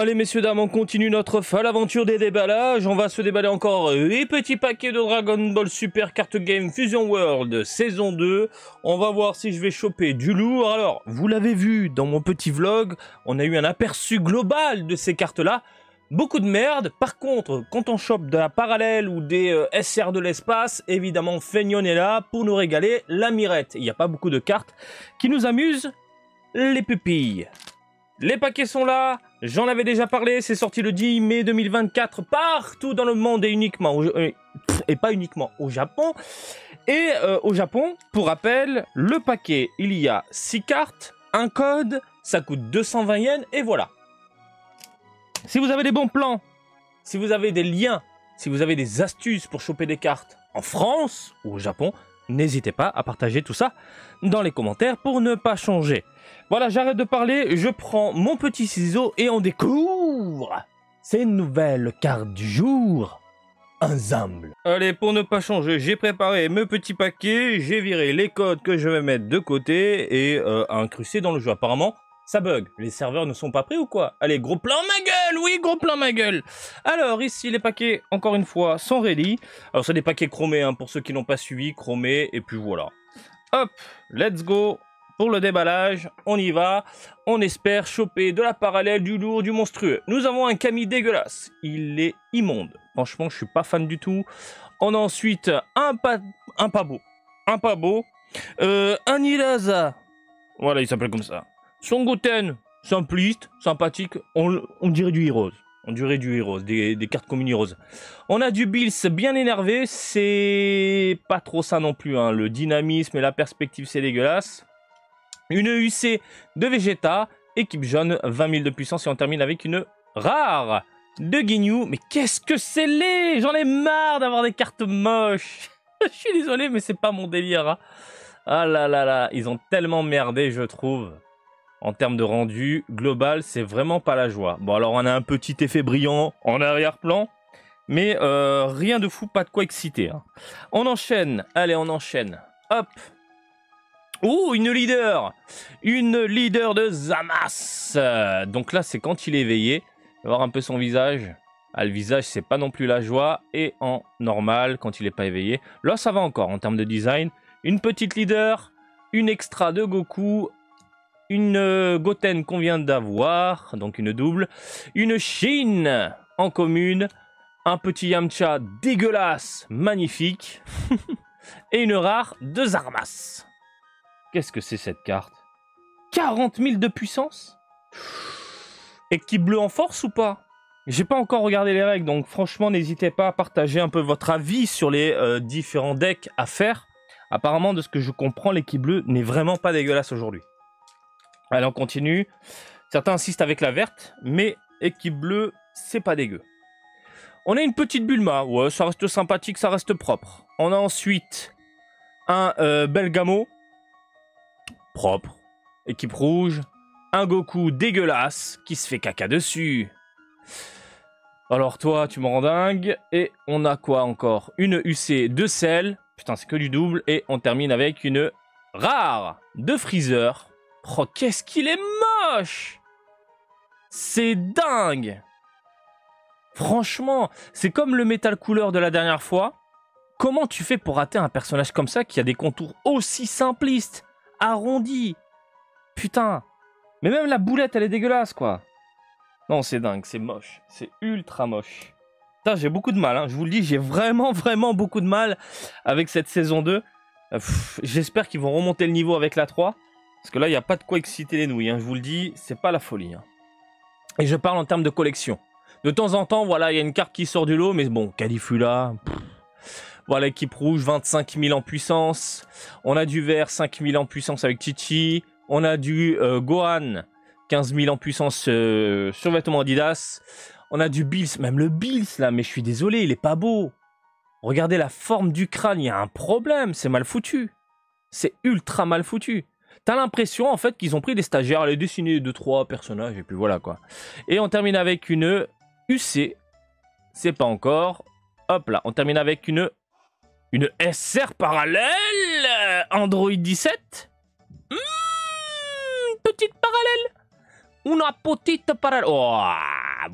Allez messieurs dames, on continue notre folle aventure des déballages. On va se déballer encore 8 petits paquets de Dragon Ball Super Card Game Fusion World saison 2. On va voir si je vais choper du lourd. Alors, vous l'avez vu dans mon petit vlog, on a eu un aperçu global de ces cartes-là. Beaucoup de merde. Par contre, quand on chope de la parallèle ou des SR de l'espace, évidemment, Feignon est là pour nous régaler la mirette. Il n'y a pas beaucoup de cartes qui nous amusent les pupilles. Les paquets sont là, j'en avais déjà parlé, c'est sorti le 10 mai 2024 partout dans le monde et pas uniquement au Japon. Et au Japon, pour rappel, le paquet, il y a 6 cartes, un code, ça coûte 220 yens et voilà. Si vous avez des bons plans, si vous avez des liens, si vous avez des astuces pour choper des cartes en France ou au Japon, n'hésitez pas à partager tout ça dans les commentaires pour ne pas changer. Voilà, j'arrête de parler, je prends mon petit ciseau et on découvre ces nouvelles cartes du jour ensemble. Allez, pour ne pas changer, j'ai préparé mes petits paquets, j'ai viré les codes que je vais mettre de côté et incrusté dans le jeu. Apparemment, ça bug. Les serveurs ne sont pas prêts ou quoi? Allez, gros plan ma gueule, oui, gros plan ma gueule. Alors, ici, les paquets, encore une fois, sont ready. Alors, c'est des paquets chromés, hein, pour ceux qui n'ont pas suivi, chromés, et puis voilà. Hop, let's go. Pour le déballage, on y va. On espère choper de la parallèle, du lourd, du monstrueux. Nous avons un Kami dégueulasse. Il est immonde. Franchement, je suis pas fan du tout. On a ensuite un pas beau. Un Ilaza. Voilà, il s'appelle comme ça. Son Goten, simpliste, sympathique. On dirait du Heroes. On dirait du Heroes, des cartes communes Heroes. On a du Bills bien énervé. C'est pas trop ça non plus, hein. Le dynamisme et la perspective, c'est dégueulasse. Une UC de Vegeta, équipe jaune, 20 000 de puissance et on termine avec une rare de Ginyu. Mais qu'est-ce que c'est laid! J'en ai marre d'avoir des cartes moches. Je suis désolé, mais c'est pas mon délire, hein. Ah là là là, ils ont tellement merdé, je trouve. En termes de rendu global, c'est vraiment pas la joie. Bon, alors on a un petit effet brillant en arrière-plan, mais rien de fou, pas de quoi exciter, hein. On enchaîne, allez, on enchaîne. Hop! Oh, une leader de Zamasu. Donc là, c'est quand il est éveillé. On va voir un peu son visage. Ah, le visage, c'est pas non plus la joie. Et en normal, quand il n'est pas éveillé. Là, ça va encore en termes de design. Une petite leader, une extra de Goku, une Goten qu'on vient d'avoir, donc une double, une Shin en commune, un petit Yamcha dégueulasse, magnifique, et une rare de Zamasu. Qu'est-ce que c'est cette carte? 40 000 de puissance? Équipe bleue en force ou pas? J'ai pas encore regardé les règles, donc franchement, n'hésitez pas à partager un peu votre avis sur les différents decks à faire. Apparemment, de ce que je comprends, l'équipe bleue n'est vraiment pas dégueulasse aujourd'hui. Allez, on continue. Certains insistent avec la verte, mais équipe bleue, c'est pas dégueu. On a une petite Bulma. Ouais, ça reste sympathique, ça reste propre. On a ensuite un Belgamo. Propre. Équipe rouge. Un Goku dégueulasse qui se fait caca dessus. Alors toi, tu me rends dingue. Et on a quoi encore? Une UC de sel. Putain, c'est que du double. Et on termine avec une rare de Freezer. Oh, qu'est-ce qu'il est moche! C'est dingue! Franchement, c'est comme le Metal Cooler de la dernière fois. Comment tu fais pour rater un personnage comme ça qui a des contours aussi simplistes? Arrondi. Putain. Mais même la boulette, elle est dégueulasse, quoi. Non, c'est dingue, c'est moche. C'est ultra moche. Putain, j'ai beaucoup de mal, hein. Je vous le dis, j'ai vraiment beaucoup de mal avec cette saison 2. J'espère qu'ils vont remonter le niveau avec la 3. Parce que là, il n'y a pas de quoi exciter les nouilles, hein. Je vous le dis, c'est pas la folie, hein. Et je parle en termes de collection. De temps en temps, voilà, il y a une carte qui sort du lot, mais bon, Caulifla... Voilà, équipe rouge, 25 000 en puissance. On a du vert, 5 000 en puissance avec Chichi. On a du Gohan, 15 000 en puissance sur vêtements Adidas. On a du Bills, même le Bills là, mais je suis désolé, il est pas beau. Regardez la forme du crâne, il y a un problème, c'est mal foutu. C'est ultra mal foutu. T'as l'impression en fait qu'ils ont pris des stagiaires à les dessiner 2-3 personnages et puis voilà quoi. Et on termine avec une UC. C'est pas encore. Hop là, on termine avec une SR parallèle Android 17. Petite parallèle. Una petite parallèle. Oh,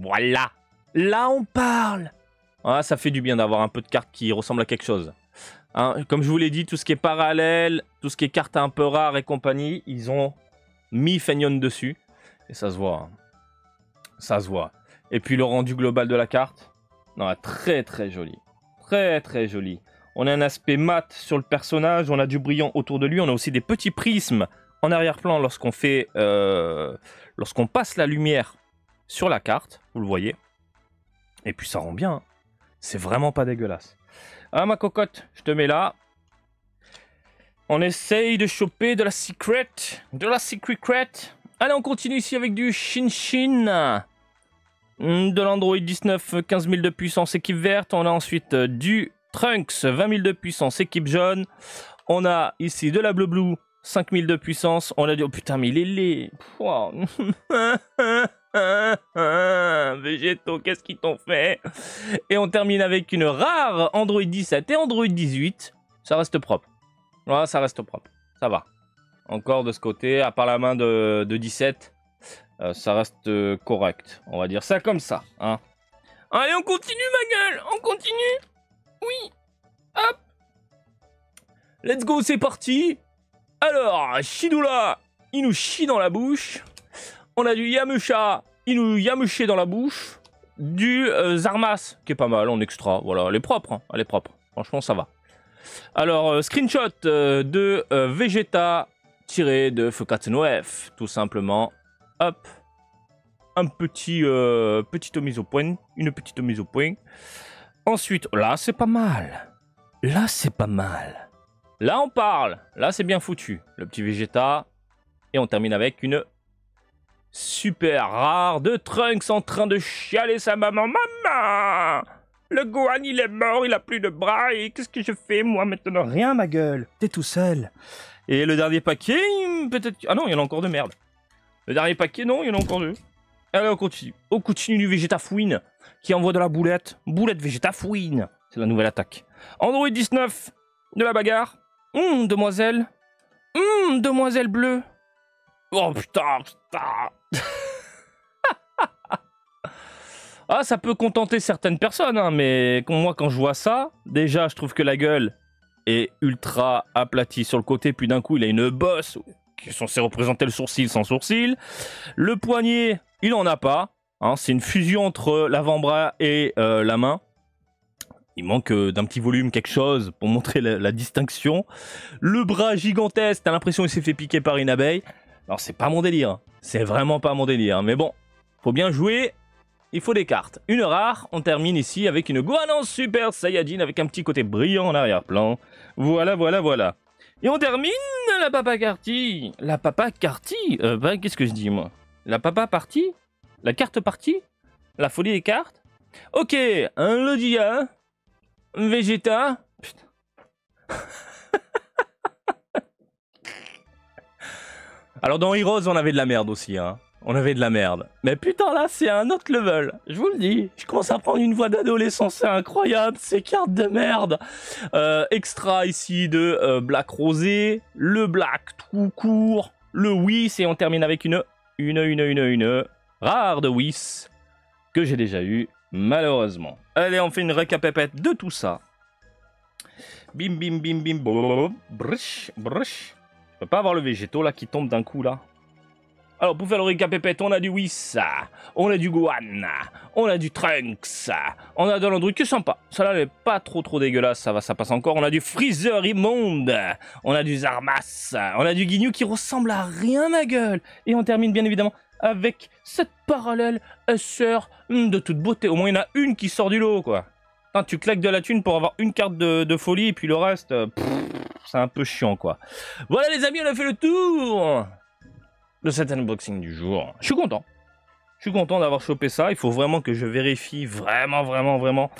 voilà. Là, on parle. Ah, ça fait du bien d'avoir un peu de cartes qui ressemblent à quelque chose. Hein, comme je vous l'ai dit, tout ce qui est parallèle, tout ce qui est cartes un peu rares et compagnie, ils ont mis Feignon dessus. Et ça se voit. Hein. Ça se voit. Et puis le rendu global de la carte, non, très très joli. Très très joli. On a un aspect mat sur le personnage, on a du brillant autour de lui, on a aussi des petits prismes en arrière-plan lorsqu'on fait, lorsqu'on passe la lumière sur la carte, vous le voyez. Et puis ça rend bien. Hein. C'est vraiment pas dégueulasse. Ah ma cocotte, je te mets là. On essaye de choper de la secret. De la secret crate. Allez, on continue ici avec du Shin. De l'Android 19, 15 000 de puissance, équipe verte. On a ensuite du Trunks, 20 000 de puissance, équipe jaune. On a ici de la Blue, 5 000 de puissance. On a du... Oh putain, mais il est laid. Wow. Végétaux, qu'est-ce qu'ils t'ont fait? Et on termine avec une rare Android 17 et Android 18. Ça reste propre. Voilà, ça reste propre. Ça va. Encore de ce côté, à part la main de 17, ça reste correct. On va dire ça comme ça. Hein. Allez, on continue, ma gueule. On continue. Oui. Hop. Let's go, c'est parti. Alors, Shidula, il nous chie dans la bouche. On a du Yamcha, il nous Yamché dans la bouche. Du Zarmas, qui est pas mal en extra. Voilà, elle est propre. Hein. Elle est propre. Franchement, ça va. Alors, screenshot de Vegeta tiré de Fukatsu no F, tout simplement. Hop. Un petit, petite mise au point. Une petite mise au point. Ensuite, là, c'est pas mal. Là, c'est pas mal. Là, on parle. Là, c'est bien foutu. Le petit Vegeta. Et on termine avec une super rare de Trunks en train de chialer sa maman. Maman! Le Gohan, il est mort, il a plus de bras. Et qu'est-ce que je fais, moi, maintenant? Rien, ma gueule. T'es tout seul. Et le dernier paquet, peut-être... Ah non, il y en a encore deux, merde. Le dernier paquet, non, il y en a encore deux. Allez, on continue. On continue du Vegeta Fouine, qui envoie de la boulette. Boulette Vegeta Fouine. C'est la nouvelle attaque. Android 19, de la bagarre. Demoiselle. Demoiselle bleue. Oh, putain. Ah, ça peut contenter certaines personnes, hein, mais moi, quand je vois ça, déjà, je trouve que la gueule est ultra aplatie sur le côté, puis d'un coup, il a une bosse qui est censée représenter le sourcil sans sourcil. Le poignet, il en a pas. Hein, c'est une fusion entre l'avant-bras et la main. Il manque d'un petit volume, quelque chose, pour montrer la distinction. Le bras gigantesque, t'as l'impression qu'il s'est fait piquer par une abeille. Alors, c'est pas mon délire. Hein. C'est vraiment pas mon délire. Mais bon, faut bien jouer. Il faut des cartes. Une rare, on termine ici avec une Gohan en Super Saiyajin avec un petit côté brillant en arrière-plan. Voilà, voilà, voilà. Et on termine la Papa Carty. La Papa Carty qu'est-ce que je dis, moi? La Papa Party? La carte partie? La folie des cartes? Ok, un Lodia, Vegeta. Putain. Alors dans Heroes, on avait de la merde aussi, hein. On avait de la merde. Mais putain, là, c'est un autre level. Je vous le dis. Je commence à prendre une voix d'adolescent. C'est incroyable, ces cartes de merde. Extra ici de Black Rosé. Le Black tout court. Le Whis. Et on termine avec une rare de Whis. Que j'ai déjà eu, malheureusement. Allez, on fait une récapépète de tout ça. Bim, bim, bim, bim. Brush, brush. Je peux pas avoir le végétaux, là, qui tombe d'un coup, là. Alors, pour faire le récapépète, on a du Whis, on a du Gohan, on a du Trunks, on a de l'Android qui est sympa. Ça là, elle est pas trop dégueulasse, ça passe encore. On a du Freezer immonde, on a du Zarmas, on a du Ginyu qui ressemble à rien, ma gueule. Et on termine bien évidemment avec cette parallèle sœur de toute beauté. Au moins, il y en a une qui sort du lot, quoi. Putain, tu claques de la thune pour avoir une carte de folie, et puis le reste, c'est un peu chiant, quoi. Voilà, les amis, on a fait le tour de cet unboxing du jour. Je suis content. Je suis content d'avoir chopé ça. Il faut vraiment que je vérifie vraiment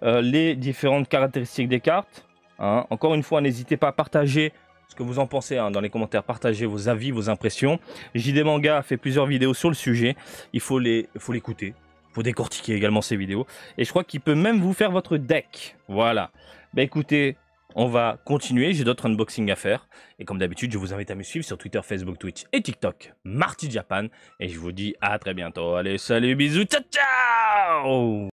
les différentes caractéristiques des cartes. Hein. Encore une fois, n'hésitez pas à partager ce que vous en pensez hein, dans les commentaires. Partagez vos avis, vos impressions. JD Manga a fait plusieurs vidéos sur le sujet. Il faut l'écouter. Il faut décortiquer également ces vidéos. Et je crois qu'il peut même vous faire votre deck. Voilà. Bah écoutez, on va continuer. J'ai d'autres unboxings à faire. Et comme d'habitude, je vous invite à me suivre sur Twitter, Facebook, Twitch et TikTok, Marty Japan. Et je vous dis à très bientôt. Allez, salut, bisous, ciao, ciao!